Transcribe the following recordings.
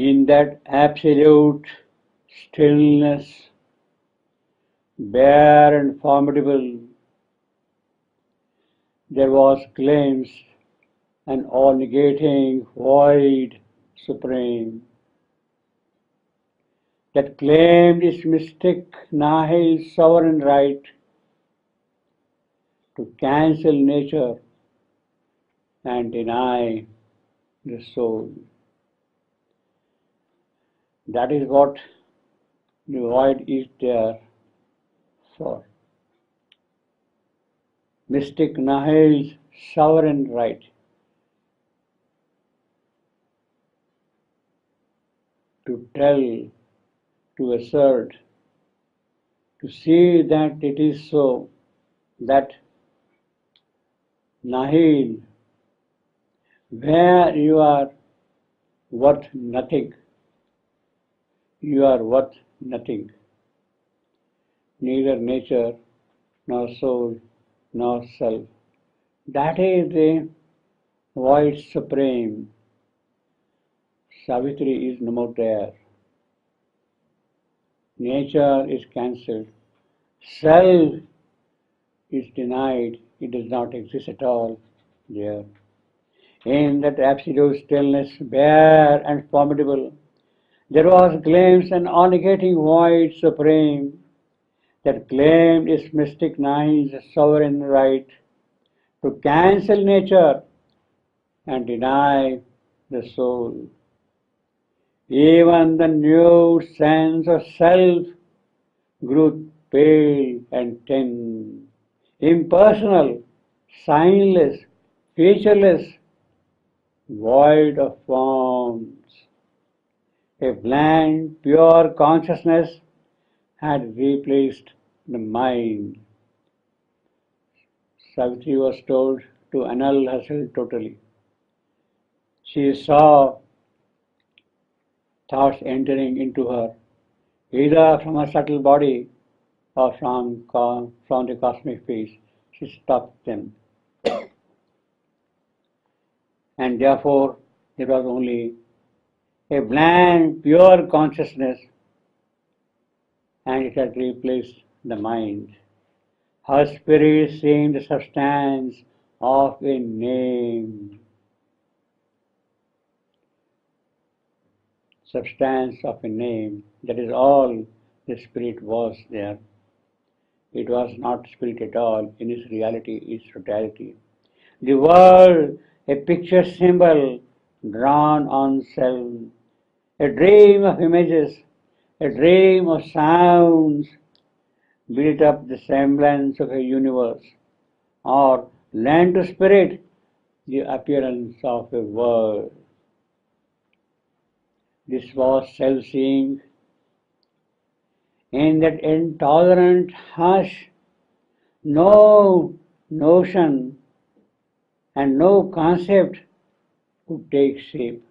In that absolute stillness, bare and formidable, there was glimpse an all-negating void supreme that claimed its mystic nihil sovereign right to cancel nature and deny the soul. That is what the void is there for. Mystic nihil's sovereign right to tell, to assert, to see that it is so, that nihil, where you are worth nothing, you are worth nothing. Neither nature, nor soul, nor self. That is the void supreme. Savitri is no more there. Nature is cancelled. Self is denied. It does not exist at all there. In that absolute stillness, bare and formidable, there was glimpse an all-negating void supreme that claimed its mystic nihil's sovereign right to cancel nature and deny the soul. Even the new sense of self grew pale and thin, impersonal, signless, featureless, void of forms. A blank, pure consciousness had replaced the mind. Savitri was told to annul herself totally. She saw thoughts entering into her, either from her subtle body or from the cosmic face. She stopped them. And therefore, there was only a blank, pure consciousness, and it had replaced the mind. Her spirit seemed the substance of a name. Substance of a name. That is all the spirit was there. It was not spirit at all in its reality, its totality. The world, a picture symbol drawn on self, a dream of images, a dream of sounds, built up the semblance of a universe, or lent to spirit the appearance of a world. This was self-seeing. In that intolerant hush, no notion and no concept could take shape.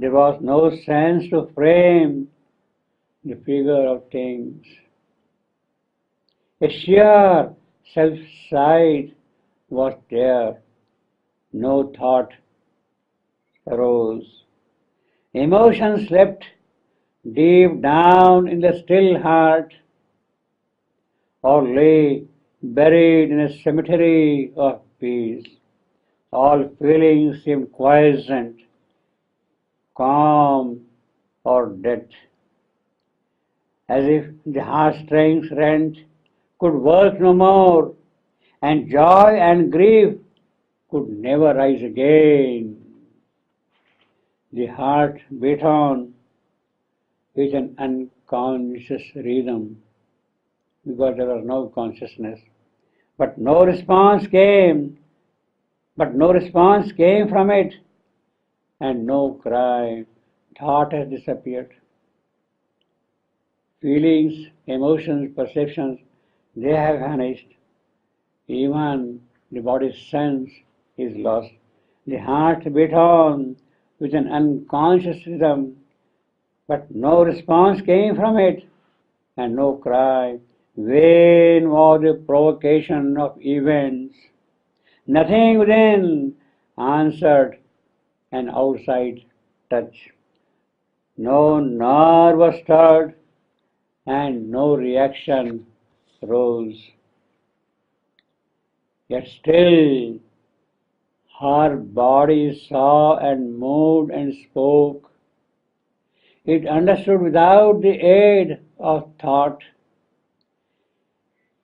There was no sense to frame the figure of things. A sheer self-sight was there. No thought arose. Emotion slept deep down in the still heart, or lay buried in a cemetery of peace. All feelings seemed quiescent, calm, or dead, as if the heartstrings rent could work no more, and joy and grief could never rise again. The heart beat on with an unconscious rhythm, because there was no consciousness. But no response came from it, and no cry. Thought has disappeared. Feelings, emotions, perceptions, they have vanished. Even the body's sense is lost. The heart beat on with an unconscious rhythm, but no response came from it, and no cry. Vain was the provocation of events. Nothing within answered, and outside touch. No nerve was stirred, and no reaction rose. Yet still her body saw and moved and spoke. It understood without the aid of thought.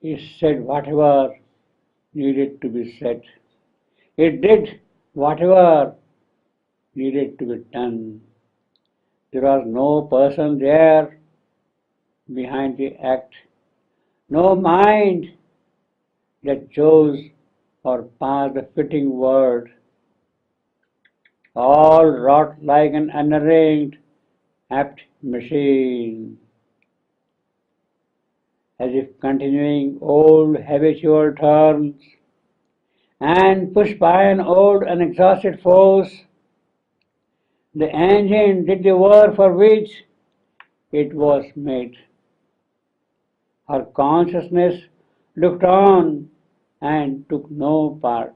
It said whatever needed to be said. It did whatever needed to be done. There was no person there behind the act, no mind that chose or passed a fitting word. All wrought like an unarranged, apt machine, as if continuing old habitual turns and pushed by an old unexhausted force. The engine did the work for which it was made. Her consciousness looked on and took no part.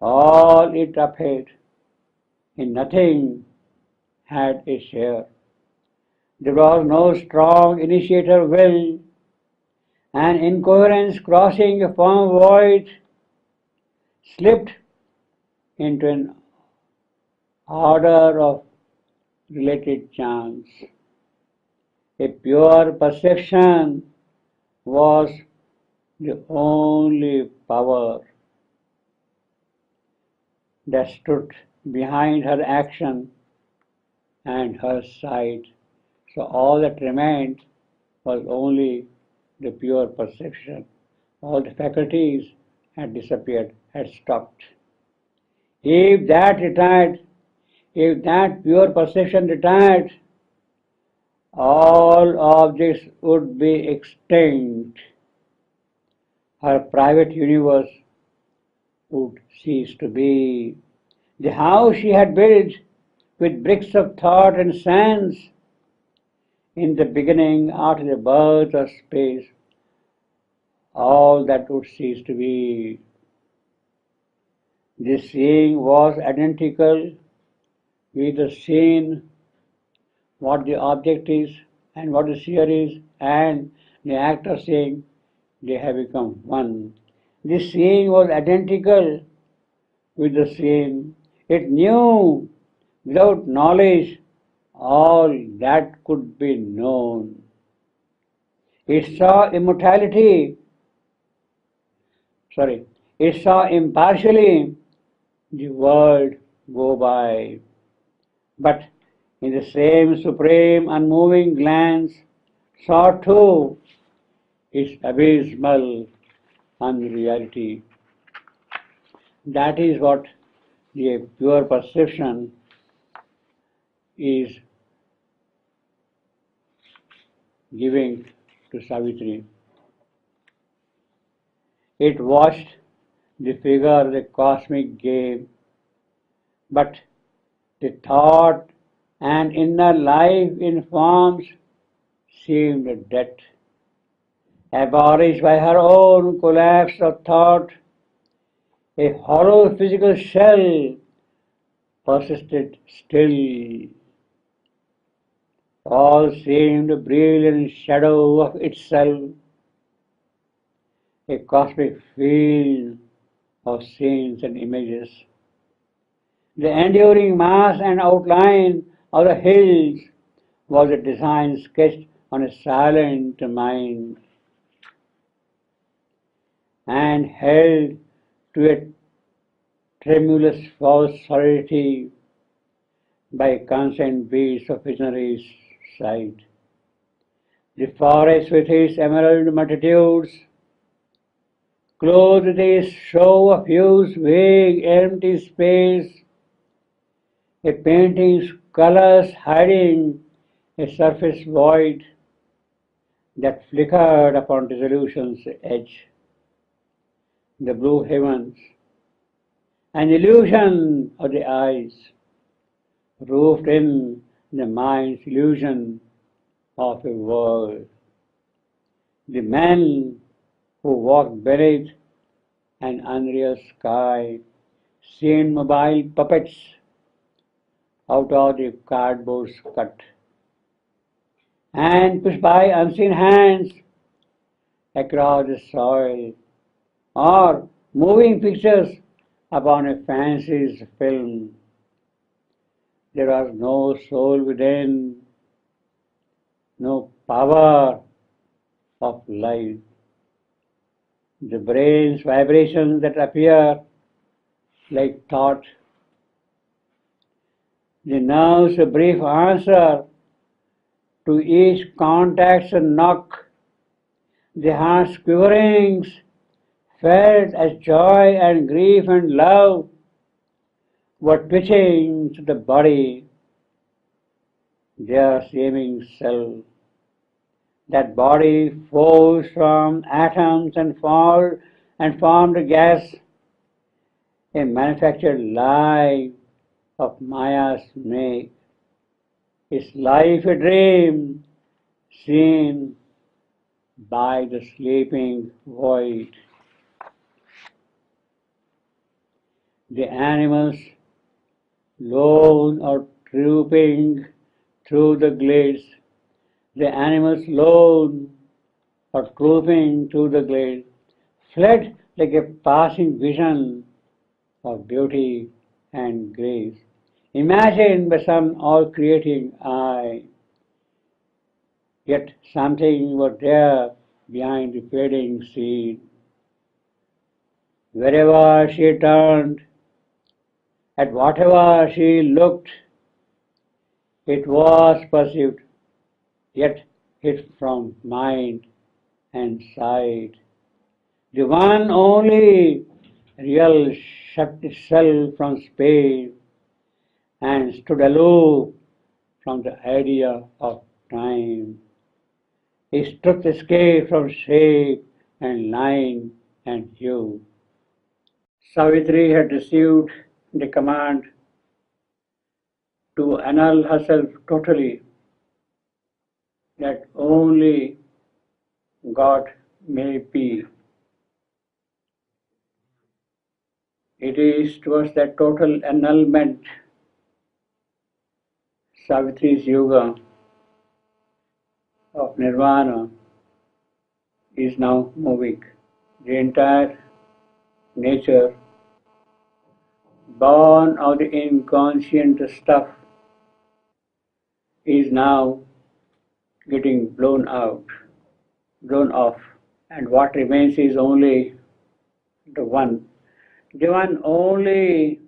All it upheld, in nothing had a share. There was no strong initiator will, and incoherence crossing a firm void slipped into an order of related chance. A pure perception was the only power that stood behind her action and her sight. So all that remained was only the pure perception. All the faculties had disappeared, had stopped. If that retired, if that pure perception retired, all objects would be extinct. Her private universe would cease to be. The house she had built with bricks of thought and sense in the beginning, after the birth of space, all that would cease to be. This seeing was identical with the seen, what the object is and what the seer is, and the act of seeing, they have become one. This seeing was identical with the seen. It knew without knowledge all that could be known. It saw immortality, it saw impartially the world go by. But in the same supreme unmoving glance, saw too its abysmal unreality. That is what the pure perception is giving to Savitri. It watched the figure the cosmic game, but the thought and inner life in forms seemed dead. Abolished by her own collapse of thought, a hollow physical shell persisted still. All seemed a brilliant shadow of itself, a cosmic field of scenes and images. The enduring mass and outline of the hills was a design sketched on a silent mind and held to a tremulous false solidity by constant beats of visionary sight. The forest with its emerald multitudes, clothed with a show of hues, vague, empty space, a painting's colors hiding a surface void that flickered upon dissolution's edge. The blue heavens, an illusion of the eyes, roofed in the mind's illusion of a world. The men who walked beneath an unreal sky seemed mobile puppets out of the cardboard cut and pushed by unseen hands across the soil, or moving pictures upon a fancy film. There was no soul within, no power of life. The brain's vibrations that appear like thought, the nerves a brief answer to each contact and knock, the heart's quiverings felt as joy and grief and love were twitching to the body, their seeming self. That body flows from atoms and formed a gas, a manufactured lie of Maya's make. Is life a dream seen by the sleeping void? The animals lone or trooping through the glades, the animals lone or trooping through the glades, fled like a passing vision of beauty and grace, imagined by some all-creating eye. Yet something was there behind the fading scene. Wherever she turned, at whatever she looked, it was perceived, yet hid from mind and sight. The one only real shut itself from space and stood aloof from the idea of time. Its truth escaped from shape and line and hue. Savitri had received the command to annul herself totally, that only God may be. It is towards that total annulment Savitri's yoga of nirvana is now moving. The entire nature, born of the inconscient stuff, is now getting blown out, blown off, and what remains is only the one only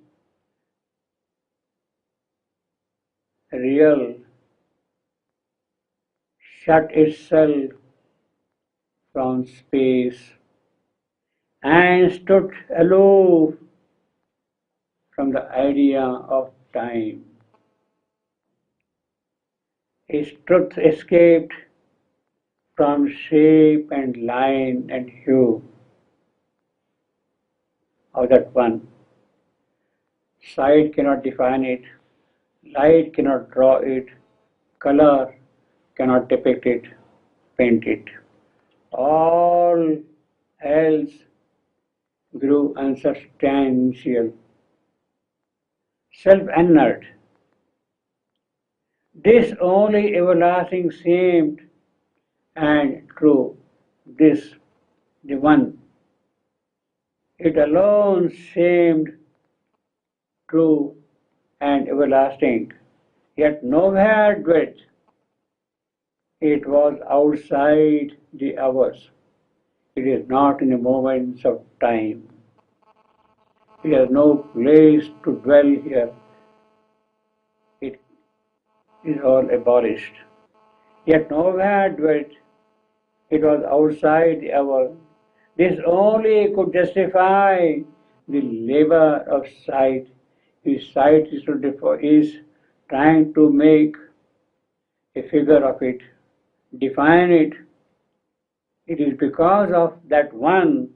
real shut itself from space and stood aloof from the idea of time. Its truth escaped from shape and line and hue of that one. Sight cannot define it, light cannot draw it, color cannot depict it, paint it. All else grew unsubstantial, self-inert. This only everlasting seemed and true, this, the one. It alone seemed true and everlasting, yet nowhere dwelt. It was outside the hours. It is not in the moments of time. It has no place to dwell here. It is all abolished. Yet nowhere dwelt. It was outside the hour. This only could justify the labor of sight. His sight is trying to make a figure of it, define it. It is because of that one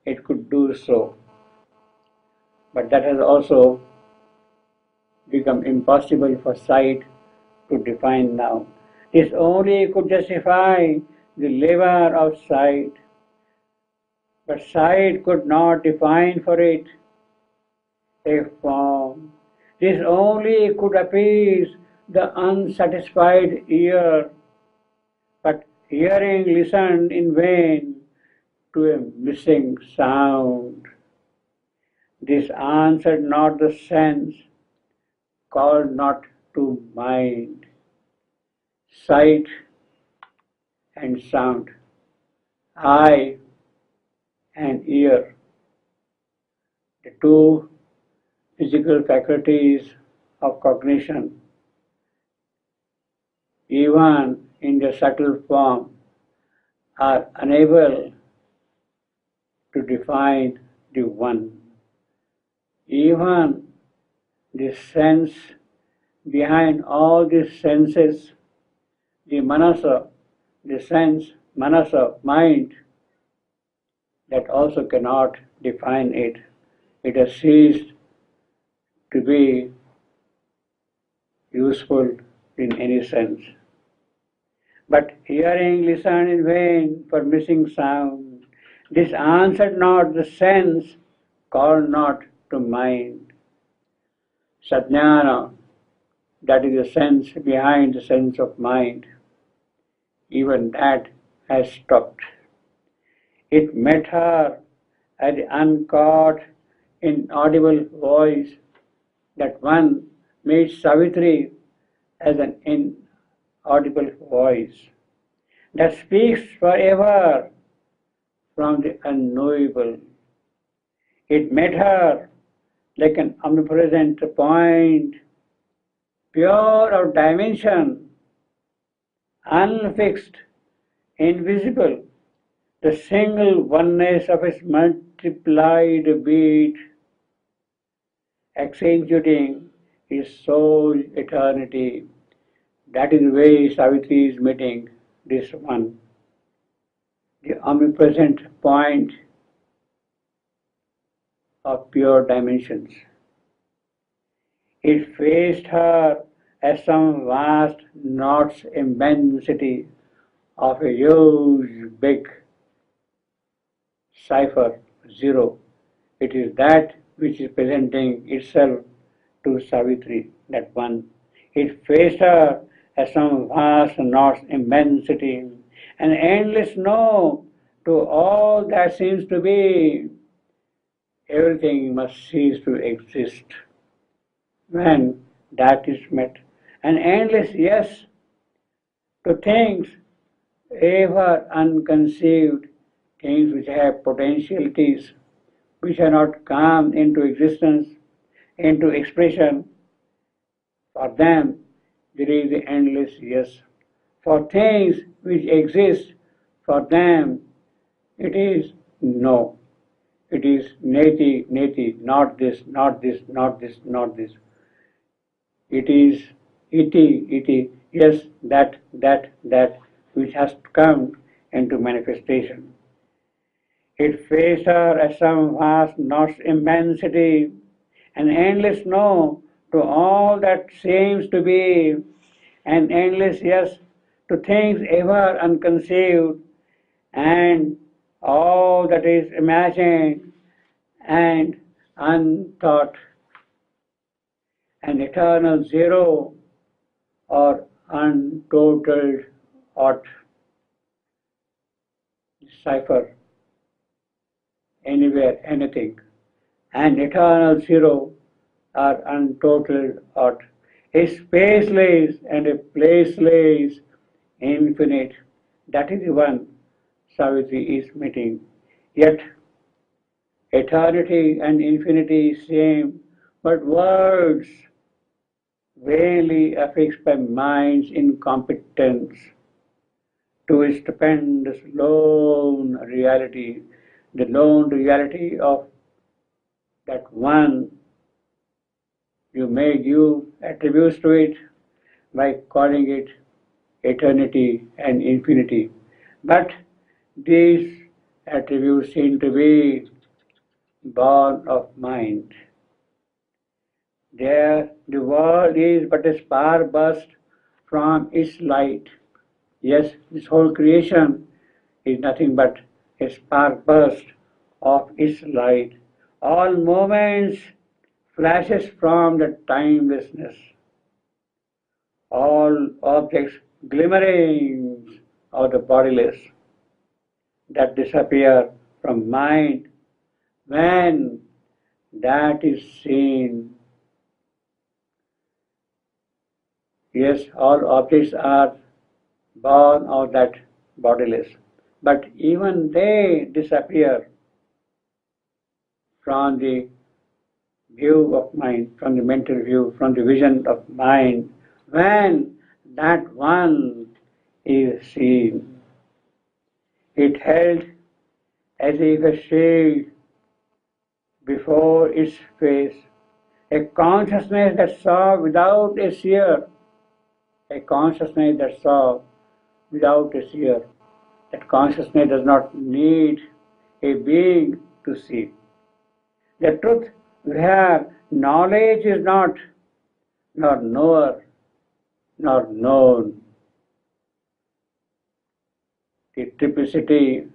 it could do so. But that has also become impossible for sight to define now. This only could justify the labor of sight. But sight could not define for it a form, This only could appease the unsatisfied ear, but hearing listened in vain to a missing sound. This answered not the sense, called not to mind. Sight and sound, eye and ear, the two physical faculties of cognition, even in their subtle form, are unable to define the One. Even the sense behind all these senses, the manasa, the sense, manasa, mind, that also cannot define it. It has ceased to be useful in any sense. But hearing listened in vain for missing sound. This answered not the sense, called not to mind. Sajnana, that is the sense behind the sense of mind, even that has stopped. It met her at the uncaught, inaudible voice that one meets Savitri as an inaudible voice that speaks forever from the unknowable. It met her like an omnipresent point, pure of dimension, unfixed, invisible, the single oneness of its multiplied beat, accentuating his soul eternity. That is the way Savitri is meeting this one, the omnipresent point of pure dimensions. It faced her as some vast knot's immensity of a huge big cipher, zero. It is that which is presenting itself to Savitri, that one. It faced her as some vast knot's immensity, an endless no to all that seems to be. Everything must cease to exist when that is met. An endless yes to things ever unconceived, things which have potentialities, which have not come into existence, into expression. For them, there is the endless yes. For things which exist, for them, it is no. It is neti, neti, not this, not this, not this, not this. It is iti, yes, that, which has come into manifestation. It faced her as some vast knot's immensity, an endless no to all that seems to be, an endless yes to things ever unconceived, and all that is imagined and unthought, an eternal zero or untotaled ought. Cipher, anywhere, anything, an eternal zero or untotaled ought, a spaceless and a placeless infinite. That is the one Savitri is meeting. Yet eternity and infinity same, but words vainly affixed by mind's incompetence to a stupendous lone reality, the lone reality of that one. You may give attributes to it by calling it eternity and infinity, but these attributes seem to be born of mind. There, the world is but a spark burst from its light. Yes, this whole creation is nothing but a spark burst of its light. All moments flashes from the timelessness, all objects glimmerings of the bodiless that disappear from mind when that is seen. Yes, all objects are born of that bodiless, but even they disappear from the view of mind, from the mental view, from the vision of mind, when that one is seen. It held as if a shield before its face, a consciousness that saw without a seer, a consciousness that saw without a seer. That consciousness does not need a being to see. The truth where knowledge is not, nor knower, nor known. The triplicity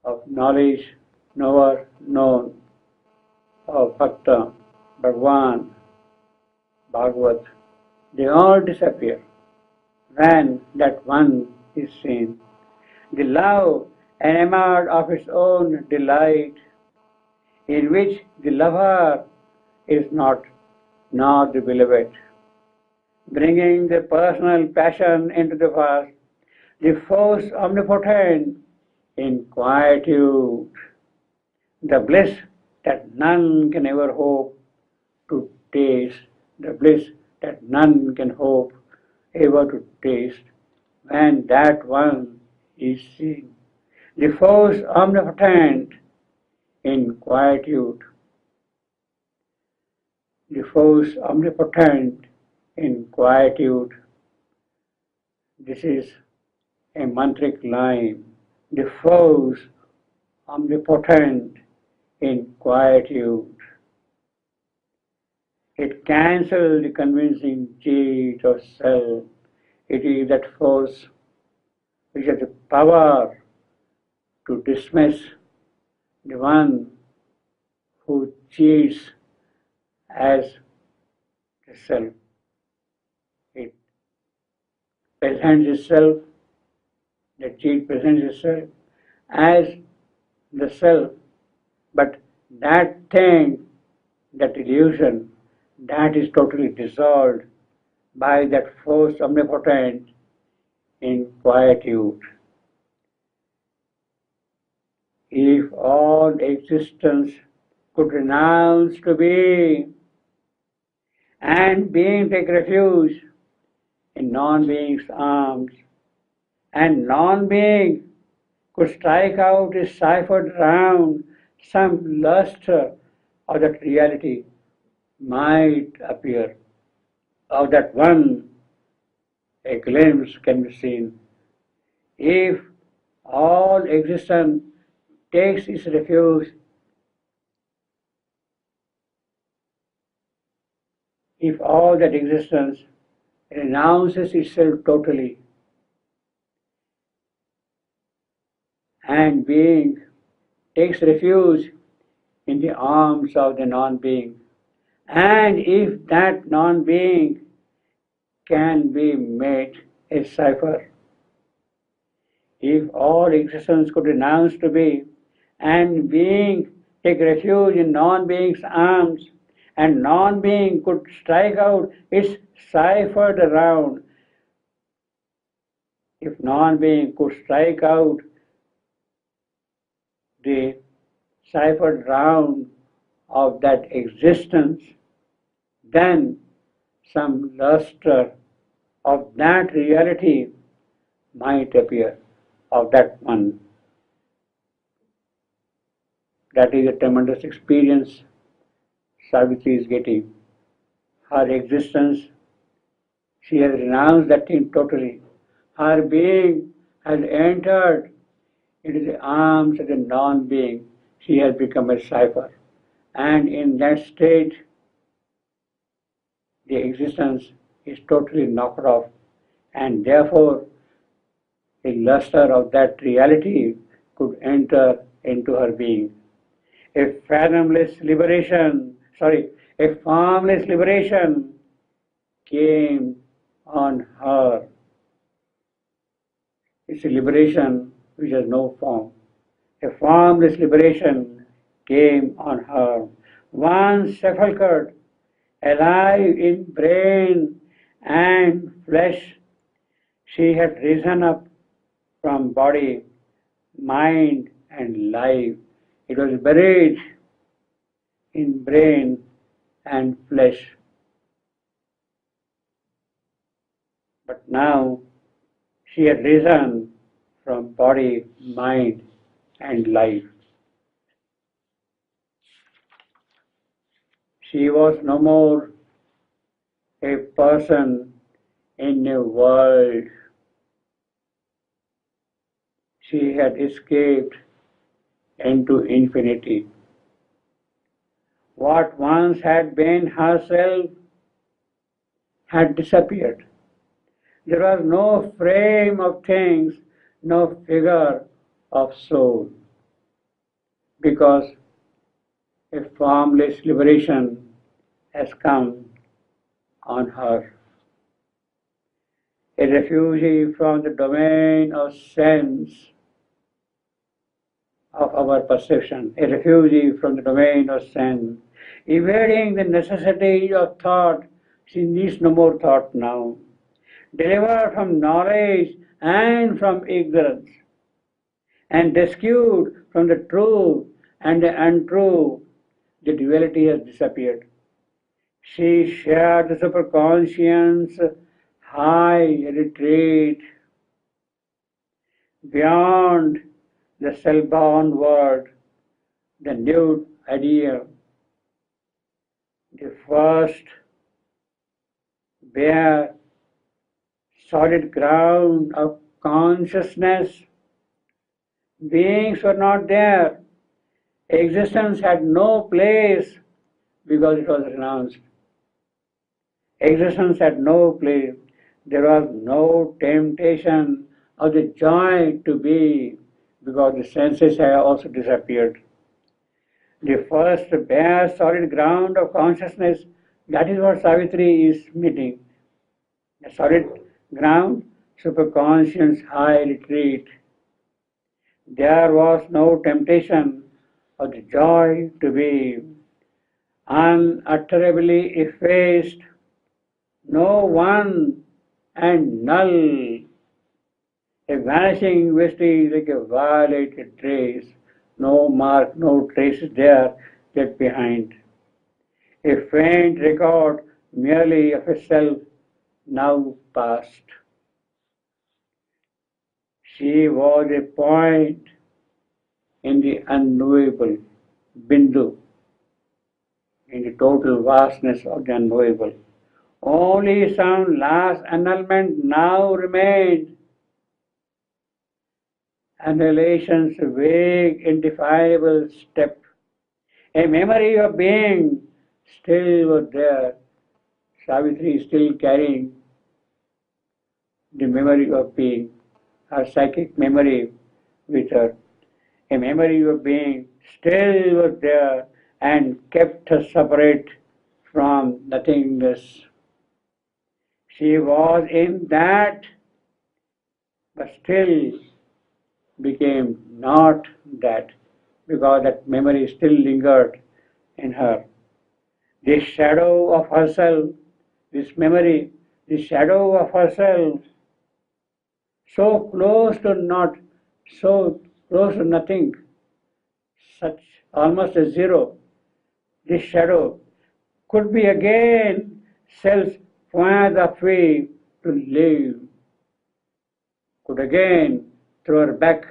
of knowledge, knower, known, of Bhakta, Bhagwan, Bhagavat, they all disappear when that one is seen. The love enamored of its own delight, in which the lover is not, nor the beloved, bringing the personal passion into the verse, the force omnipotent in quietude, the bliss that none can ever hope to taste, the bliss that none can hope ever to taste, when that one is seen. The force omnipotent in quietude, the force omnipotent in quietude. This is a mantric line. The force omnipotent in quietude. It cancels the convincing cheat of self. It is that force which has the power to dismiss the one who cheats as the self. It presents itself, the cheat presents itself as the self, but that thing, that illusion, that is totally dissolved by that force omnipotent in quietude. If all existence could renounce to be, and being take refuge in non-being's arms, and non-being could strike out a ciphered round, some luster of that reality might appear. Of that one, a glimpse can be seen. If all existence takes its refuge, if all that existence renounces itself totally, and being takes refuge in the arms of the non-being, and if that non-being can be made a cipher, if all existence could renounce to be, and being take refuge in non-being's arms, and non-being could strike out its ciphered round, if non-being could strike out the ciphered round of that existence, then some luster of that reality might appear, of that one. That is a tremendous experience Savitri is getting. Her existence, she has renounced that thing totally. Her being has entered into the arms of the non-being. She has become a cipher. And in that state, the existence is totally knocked off. And therefore, the luster of that reality could enter into her being. A fathomless liberation a formless liberation came on her. It's a liberation which has no form. A formless liberation came on her. Once sepulchred, alive in brain and flesh, she had risen up from body, mind, and life. It was buried in brain and flesh. But now she had risen from body, mind, and life. She was no more a person in a world. She had escaped into infinity. What once had been herself had disappeared. There was no frame of things, no figure of soul, because a formless liberation has come on her. A refugee from the domain of sense, of our perception, a refugee from the domain of sense, evading the necessity of thought. She needs no more thought now. Delivered from knowledge and from ignorance, and rescued from the true and the untrue, the duality has disappeared. She shared the superconscious high retreat beyond the self-bound world, the new idea, the first bare solid ground of consciousness. Beings were not there. Existence had no place because it was renounced. Existence had no place. There was no temptation of the joy to be because the senses had also disappeared. The first bare solid ground of consciousness, that is what Savitri is meeting. A solid ground, superconscious high retreat. There was no temptation of the joy to be unutterably effaced, no one and null, a vanishing vestige like a violated trace, no mark, no traces there left behind. A faint record merely of a self now past. She was a point in the unknowable, bindu, in the total vastness of the unknowable. Only some last annulment now remained. Annihilation's vague, indefinable step. A memory of being still was there. Savitri is still carrying the memory of being, her psychic memory with her. A memory of being still was there and kept her separate from nothingness. She was in that, but still became not that, because that memory still lingered in her. This shadow of herself, this memory, this shadow of herself, so close to not, so close to nothing, such almost a zero. This shadow could be again self point of way to live, could again throw her back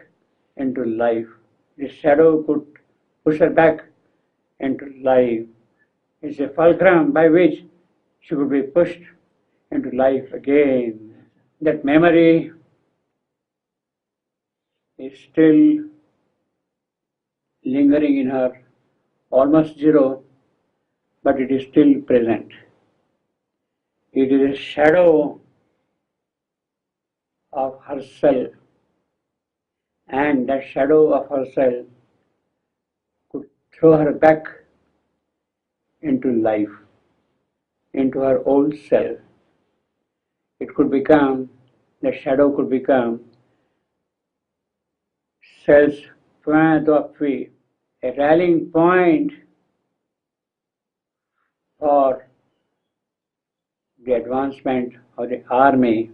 into life. This shadow could push her back into life. It's a fulcrum by which she could be pushed into life again. That memory is still lingering in her, almost zero, but it is still present. It is a shadow of herself, and that shadow of herself could throw her back into life, into her old self. It could become, the shadow could become self's point of view, a rallying point for the advancement of the army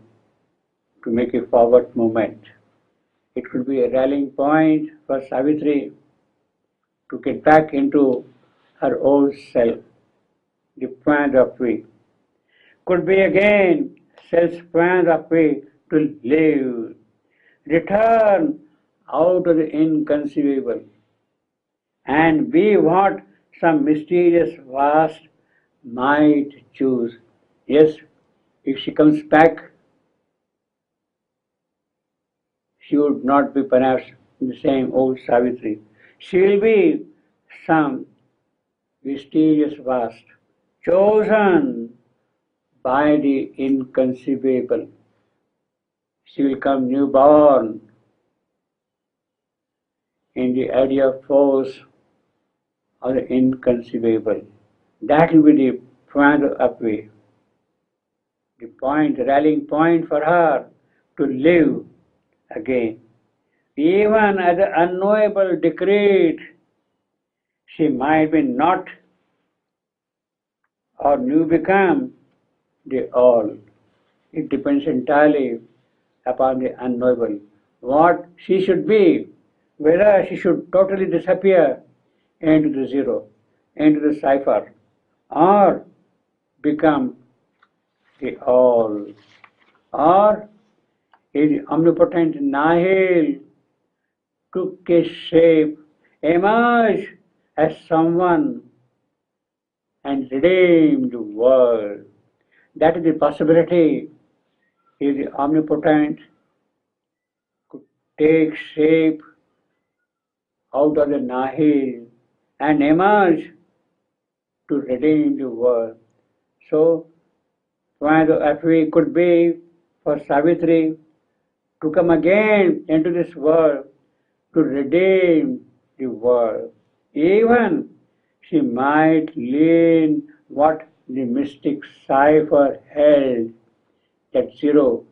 to make a forward movement. It could be a rallying point for Savitri to get back into her old self, the point of view. Could be again self's point of view to live, return out of the inconceivable, and be what some mysterious vast might choose. Yes, if she comes back, she would not be perhaps the same old Savitri. She will be some mysterious vast, chosen by the inconceivable. She will come newborn in the idea of force of the inconceivable. That will be the point of way, the point, the rallying point for her to live again. Even as an unknowable decree, she might be not or new become the all. It depends entirely upon the unknowable. What she should be, whether she should totally disappear into the zero, into the cipher, or become the all, or is omnipotent nihil took a shape, emerged as someone and redeemed the world. That is the possibility. Is the omnipotent could take shape out of the nihil and emerge to redeem the world. So, point of view could be for Savitri to come again into this world to redeem the world. Even she might lean what the mystic cipher held, that zero,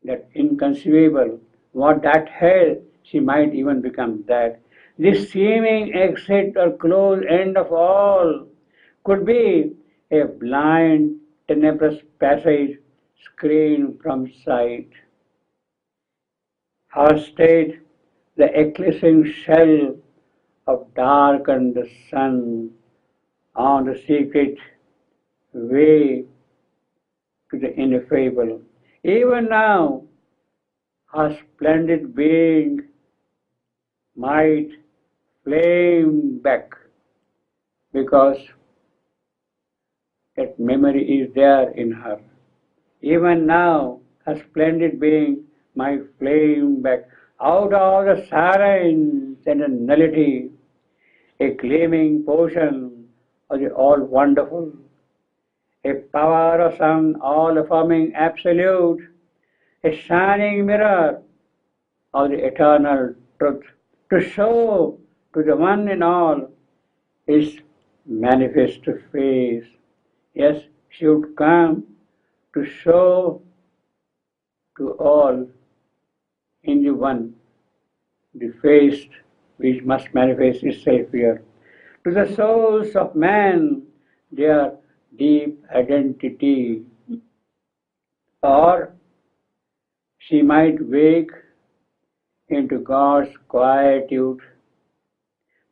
that inconceivable, what that held, she might even become that. This seeming exit or close end of all could be a blind, tenebrous passage screened from sight. Her state, the eclipsing shell of darkened sun on the secret way to the ineffable. Even now, her splendid being might flame back because that memory is there in her. Even now, her splendid being might flame back out of the silence and the nullity, a gleaming portion of the all-wonderful, a power of some all-affirming absolute, a shining mirror of the eternal truth, to show to the one and all his manifest face. Yes, she would come to show to all in the one the face which must manifest itself here. To the souls of man, their deep identity. Or she might wake into God's quietude,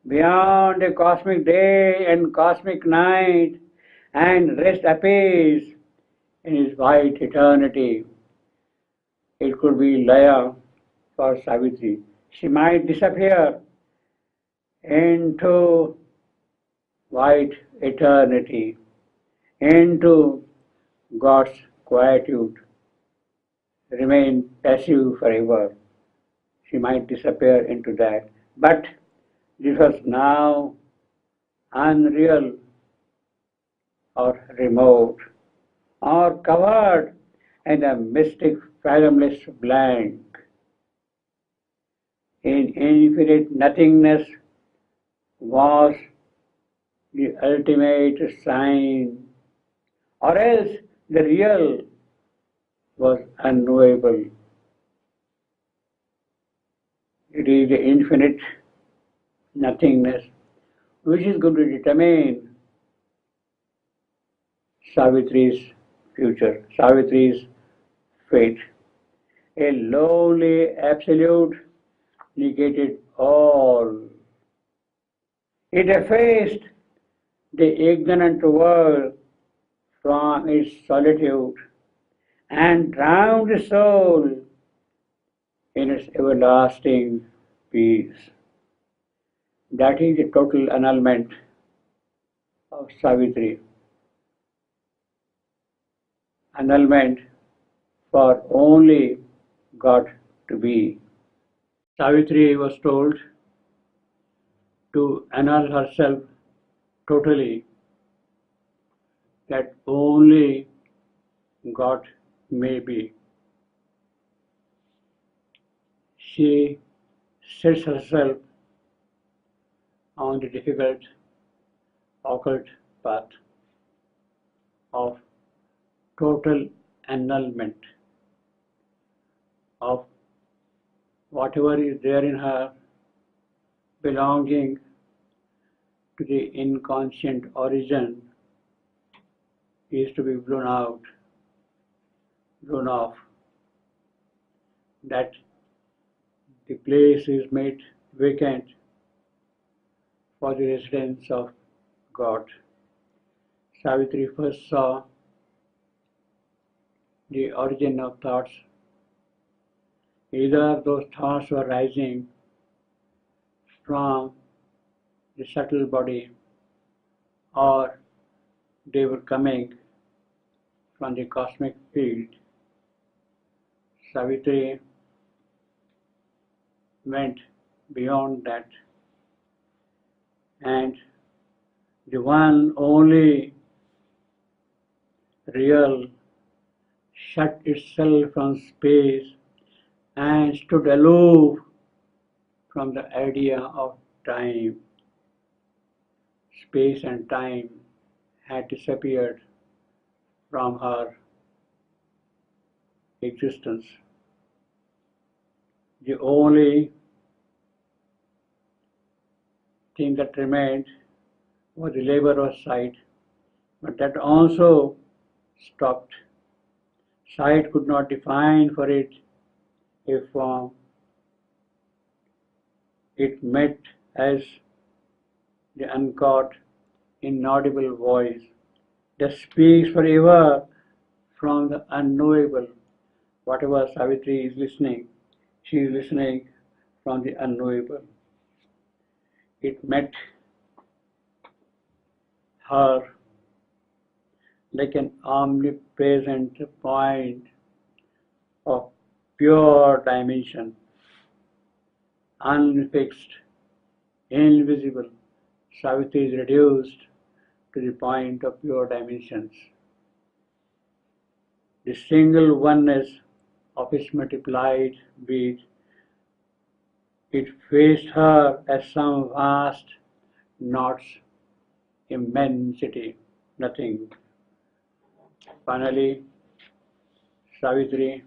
beyond the cosmic day and cosmic night, and rest apace in his white eternity. It could be Laya for Savitri. She might disappear into white eternity, into God's quietude, remain passive forever. She might disappear into that. But this was now unreal or remote or covered in a mystic fathomless blank. In infinite nothingness was the ultimate sign, or else the real was unknowable. It is the infinite nothingness which is going to determine Savitri's future, Savitri's fate. A lowly absolute negated all. It effaced the ignorant world from its solitude and drowned the soul in its everlasting peace. That is the total annulment of Savitri. Annulment for only God to be. Savitri was told to annul herself totally, that only God may be. She sets herself on the difficult, occult path of total annulment of whatever is there in her belonging to the inconscient origin is to be blown out, blown off, that the place is made vacant for the residence of God. Savitri first saw the origin of thoughts. Either those thoughts were rising from the subtle body or they were coming from the cosmic field. Savitri went beyond that, and the one only real shut itself from space and stood aloof from the idea of time. Space and time had disappeared from her existence. The only thing that remained was the labor of sight, but that also stopped. Sight could not define for it a form. It met as the uncaught, inaudible voice that speaks forever from the unknowable. Whatever Savitri is listening, she is listening from the unknowable. It met her like an omnipresent point of pure dimension, unfixed, invisible. Savitri is reduced to the point of pure dimensions. The single oneness of its multiplied being, it faced her as some vast knots, immensity, nothing. Finally, Savitri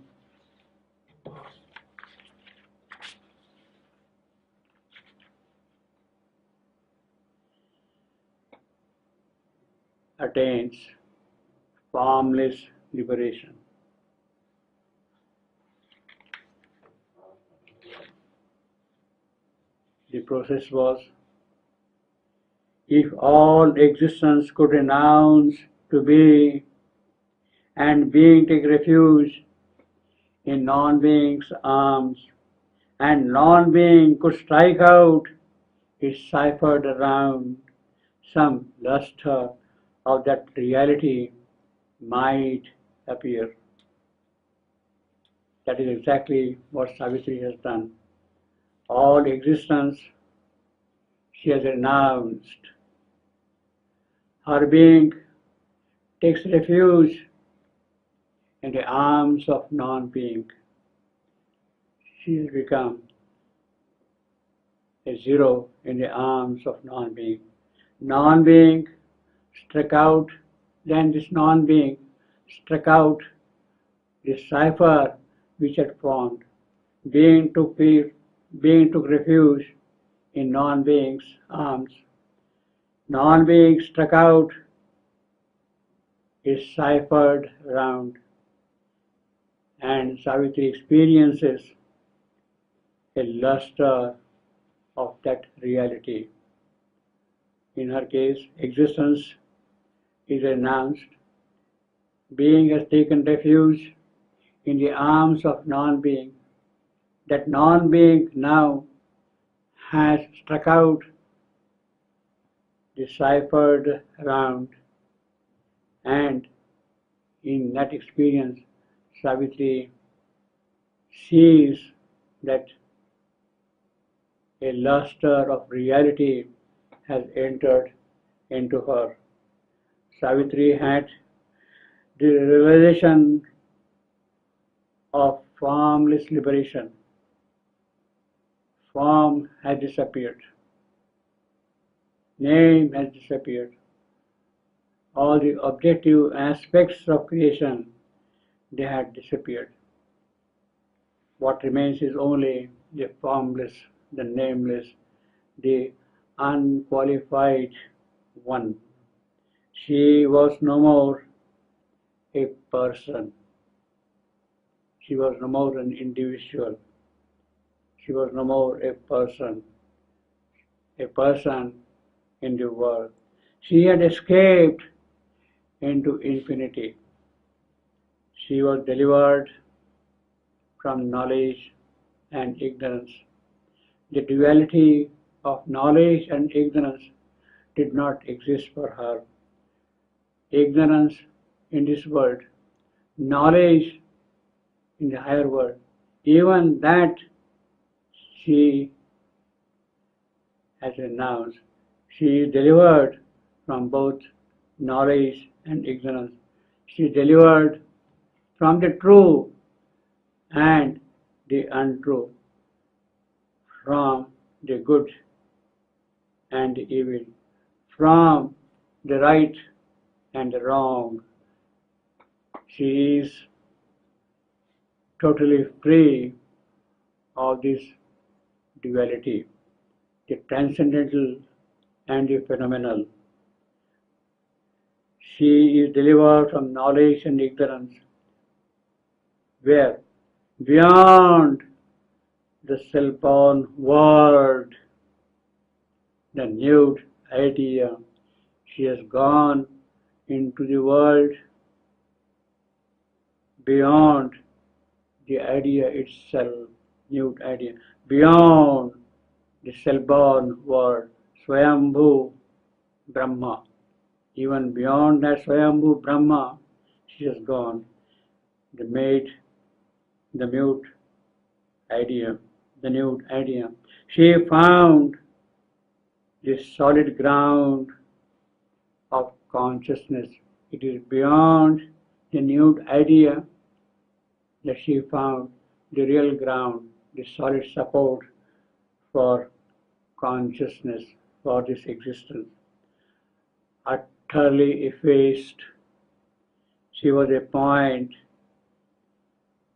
attains formless liberation. The process was, if all existence could renounce to be and being take refuge in non-being's arms, and non-being could strike out its ciphered around, some luster of that reality might appear. That is exactly what Savitri has done. All existence she has renounced. Her being takes refuge in the arms of non-being. She has become a zero in the arms of non-being. Non-being struck out, then this non-being struck out the cipher which had formed. Being took refuge in non-being's arms. Non-being struck out is ciphered round, and Savitri experiences a luster of that reality. In her case, existence is announced. Being has taken refuge in the arms of non-being. That non-being now has struck out, deciphered round, and in that experience, Savitri sees that a luster of reality has entered into her. Savitri had the realization of formless liberation. Form has disappeared. Name has disappeared. All the objective aspects of creation, they had disappeared. What remains is only the formless, the nameless, the unqualified one. She was no more a person. She was no more an individual. She was no more a person in the world. She had escaped into infinity. She was delivered from knowledge and ignorance. The duality of knowledge and ignorance did not exist for her. Ignorance in this world, knowledge in the higher world, even that she has renounced. She is delivered from both knowledge and ignorance. She is delivered from the true and the untrue, from the good and the evil, from the right and the wrong. She is totally free of this duality, the transcendental and the phenomenal. She is delivered from knowledge and ignorance, where beyond the self-born world, the nude idea, she has gone into the world beyond the idea itself, nude idea, beyond the self-born world, Swayambhu Brahma. Even beyond that Swayambhu Brahma, she has gone, the made, the mute idea, the nude idea. She found the solid ground of consciousness. It is beyond the nude idea that she found the real ground, the solid support for consciousness, for this existence. Utterly effaced, she was a point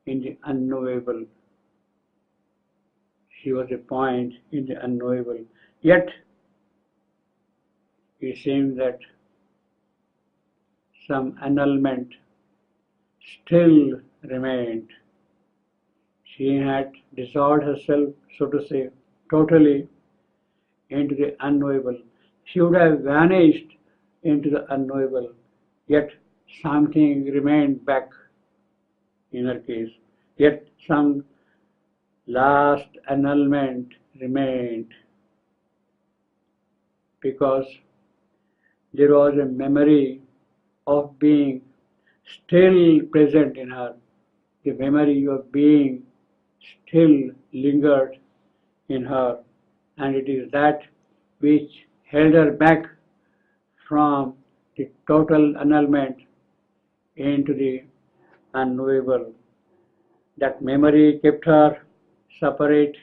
in the unknowable. She was a point in the unknowable. Yet, it seems that some annulment still remained. She had dissolved herself, so to say, totally into the unknowable. She would have vanished into the unknowable, yet something remained back in her case. Yet some last annulment remained, because there was a memory of being still present in her. The memory of being still lingered in her, and it is that which held her back from the total annulment into the unknowable. That memory kept her separate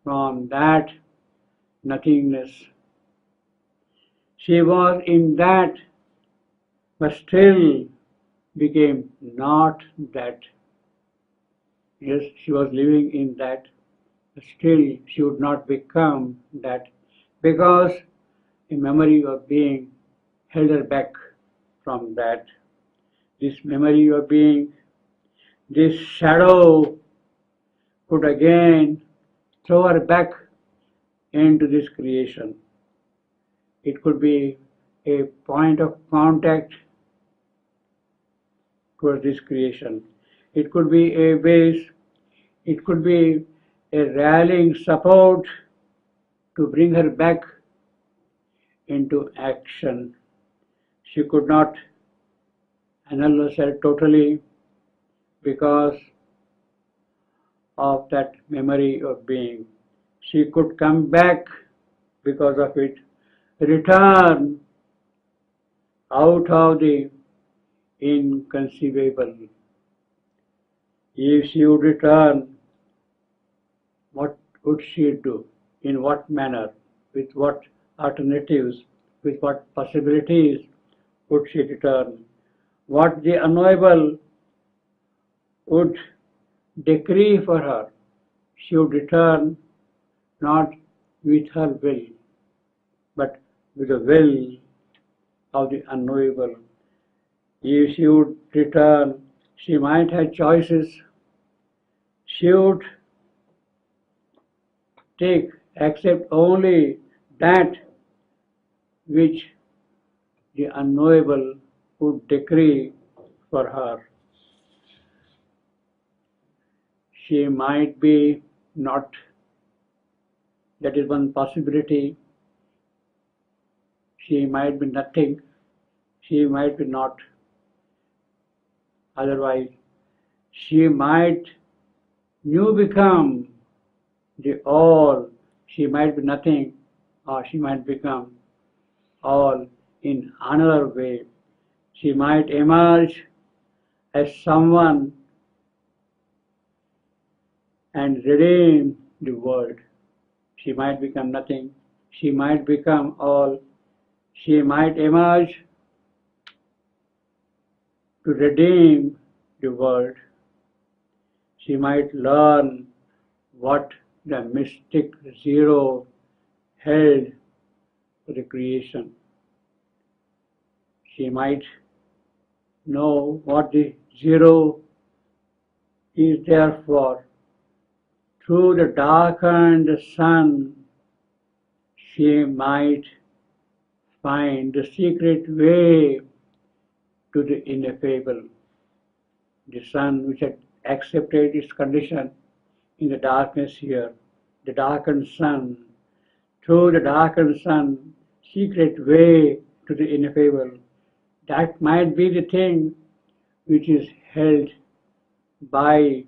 from that nothingness, She was in that, but still became not that. Yes, she was living in that, but still she would not become that because a memory of being held her back from that. This memory of being, this shadow could again throw her back into this creation. It could be a point of contact towards this creation. It could be a base, it could be a rallying support to bring her back into action. She could not annul herself totally because of that memory of being. She could come back because of it, return out of the inconceivable. If she would return, what would she do? In what manner? With what alternatives? With what possibilities would she return? What the unknowable would decree for her? She would return not with her will, but with the will of the unknowable. If she would return, she might have choices. She would accept only that which the unknowable would decree for her. She might be not. That is one possibility. She might be nothing. She might be not. Otherwise, she might new become the all. She might be nothing, or she might become all in another way. She might emerge as someone and redeem the world. She might become nothing. She might become all. She might emerge to redeem the world. She might learn what the mystic zero held for the creation. She might know what the zero is there for. Through the darkened sun, she might find the secret way to the ineffable. The sun which had accepted its condition in the darkness here, the darkened sun, through the darkened sun, secret way to the ineffable. That might be the thing which is held by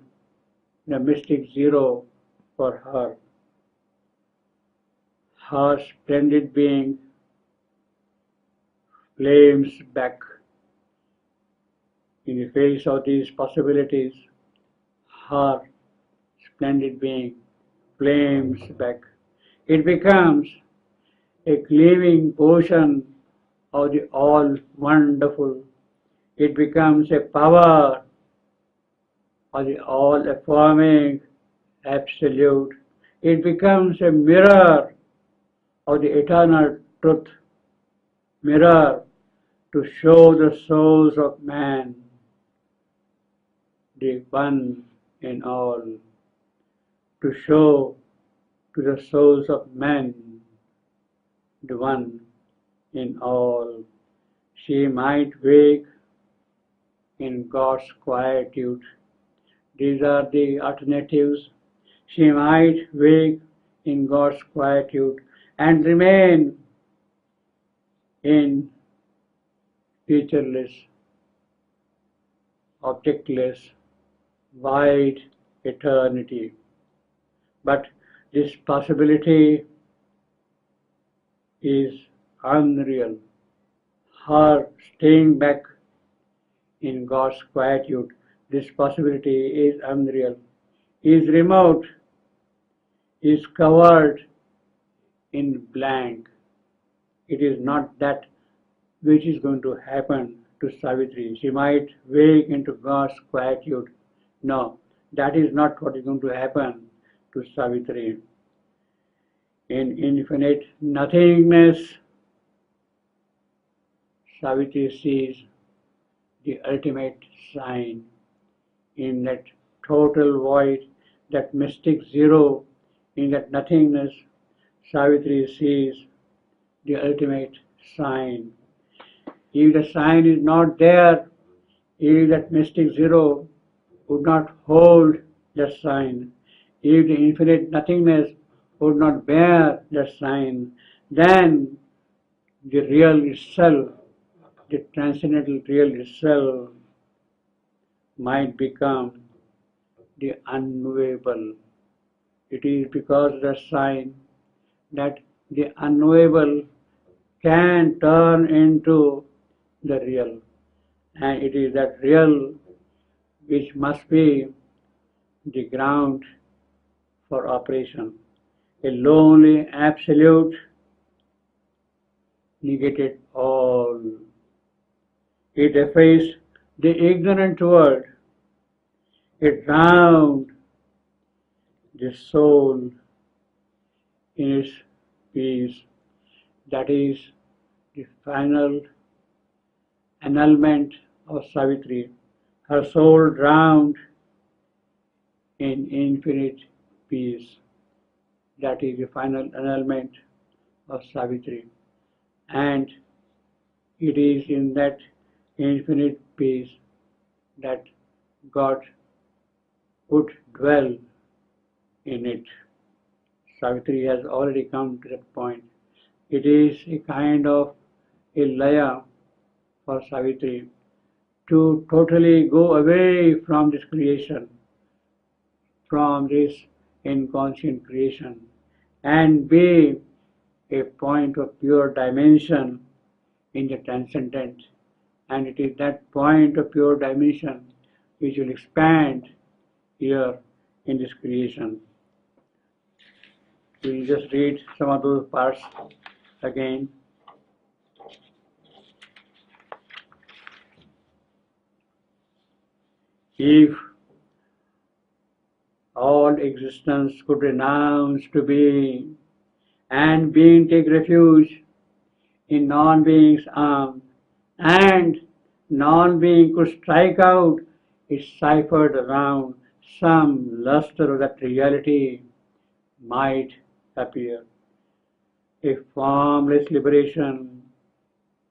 the mystic zero for her. Her splendid being flames back in the face of these possibilities. Her splendid being flames back. It becomes a gleaming portion of the all wonderful. It becomes a power of the all affirming absolute. It becomes a mirror of the eternal truth, mirror to show the souls of man, the one and all, to show to the souls of men, the one in all. She might wake in God's quietude. These are the alternatives. She might wake in God's quietude and remain in featureless, objectless, wide eternity. But this possibility is unreal. Her staying back in God's quietude, this possibility is unreal, is remote, is covered in blank. It is not that which is going to happen to Savitri. She might wake into God's quietude. No, that is not what is going to happen to Savitri. In infinite nothingness, Savitri sees the ultimate sign. In that total void, that mystic zero, in that nothingness, Savitri sees the ultimate sign. If the sign is not there, if that mystic zero would not hold that sign, if the infinite nothingness would not bear that sign, then the real itself, the transcendental real itself, might become the unknowable. It is because of the sign that the unknowable can turn into the real. And it is that real which must be the ground for operation. A lonely absolute negated all. It effaced the ignorant world. It drowned the soul in its peace. That is the final annulment of Savitri. Her soul drowned in infinite peace. That is the final annulment of Savitri. And it is in that infinite peace that God would dwell in it. Savitri has already come to that point. It is a kind of a laya for Savitri to totally go away from this creation, from this inconscient creation, and be a point of pure dimension in the transcendent. And it is that point of pure dimension which will expand here in this creation. We'll just read some of those parts again. If all existence could renounce to be, and being take refuge in non-being's arms, and non-being could strike out its ciphered around, some luster of that reality might appear. A formless liberation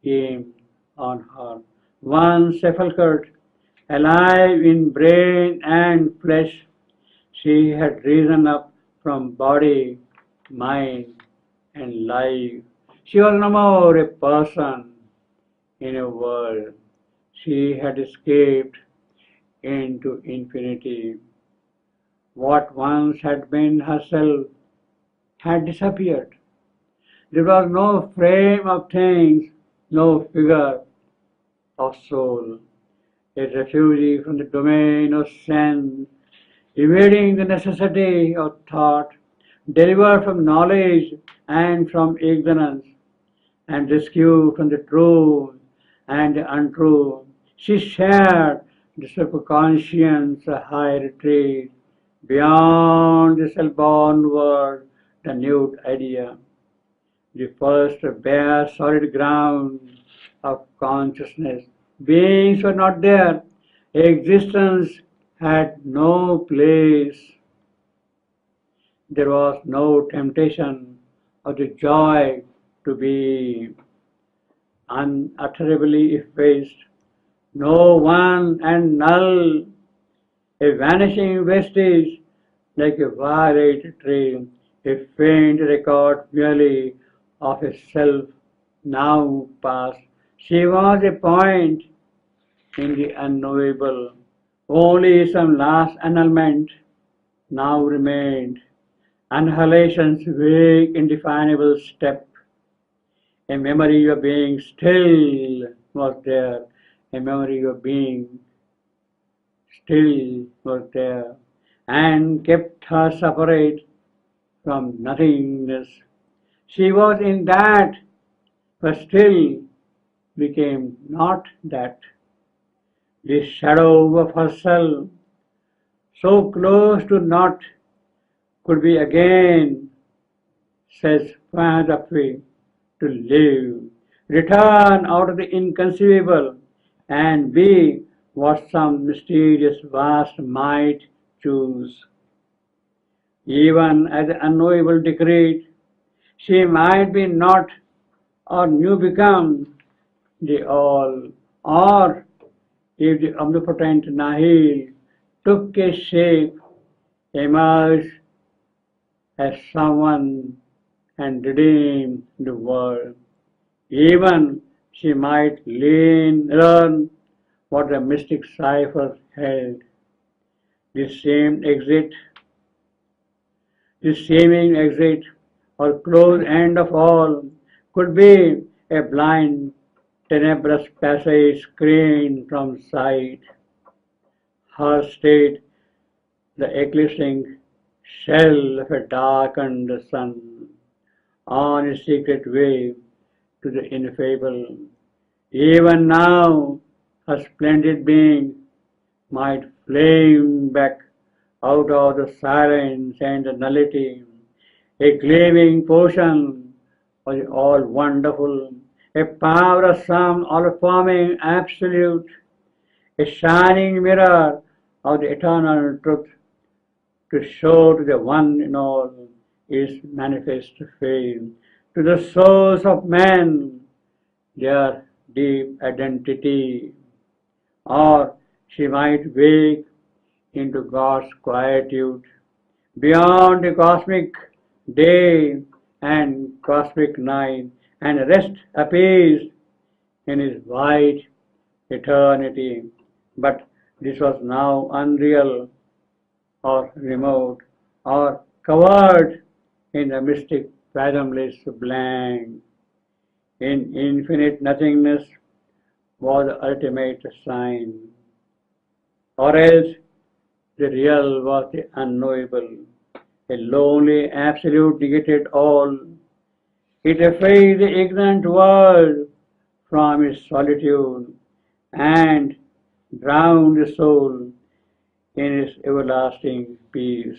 came on her. Once sepulchred, alive in brain and flesh, she had risen up from body, mind, and life. She was no more a person in a world. She had escaped into infinity. What once had been herself had disappeared. There was no frame of things, no figure of soul. A refugee from the domain of sense, evading the necessity of thought, delivered from knowledge and from ignorance, and rescued from the true and the untrue. She shared the superconscious high retreat beyond the self-born world, the nude idea, the first bare solid ground of consciousness. Beings were not there. Existence had no place. There was no temptation of the joy to be unutterably effaced. No one and null, a vanishing vestige like a violated tree, a faint record merely of a self now past. She was a point in the unknowable. Only some last annulment now remained. Annihilation's vague, indefinable step. A memory of being still was there. A memory of being still was there, and kept her separate from nothingness. She was in that but still became not that. The shadow of herself, so close to not, could be again, says Point of View, to live, return out of the inconceivable, and be what some mysterious vast might choose. Even as the unknowable decreed, she might be not or new become the all, or if the omnipotent Nihil took a shape, emerged as someone and redeemed the world. Even she might learn what the mystic cipher held. The same exit, the seeming exit or close end of all could be a blind, tenebrous passage screened from sight. Her state, the eclipsing shell of a darkened sun, on a secret way to the ineffable. Even now, her splendid being might flame back out of the silence and the nullity, a gleaming portion of the all-wonderful, a power-some, all-forming absolute, a shining mirror of the eternal truth to show to the one in all is manifest fame, to the souls of men their deep identity. Or she might wake into God's quietude, beyond the cosmic day and cosmic night, and rest appeased in his white eternity. But this was now unreal or remote or covered in the mystic fathomless blank. In infinite nothingness was the ultimate sign, or else the real was the unknowable, a lonely absolute negated all. It effaced the ignorant world from its solitude and drowned the soul in its everlasting peace.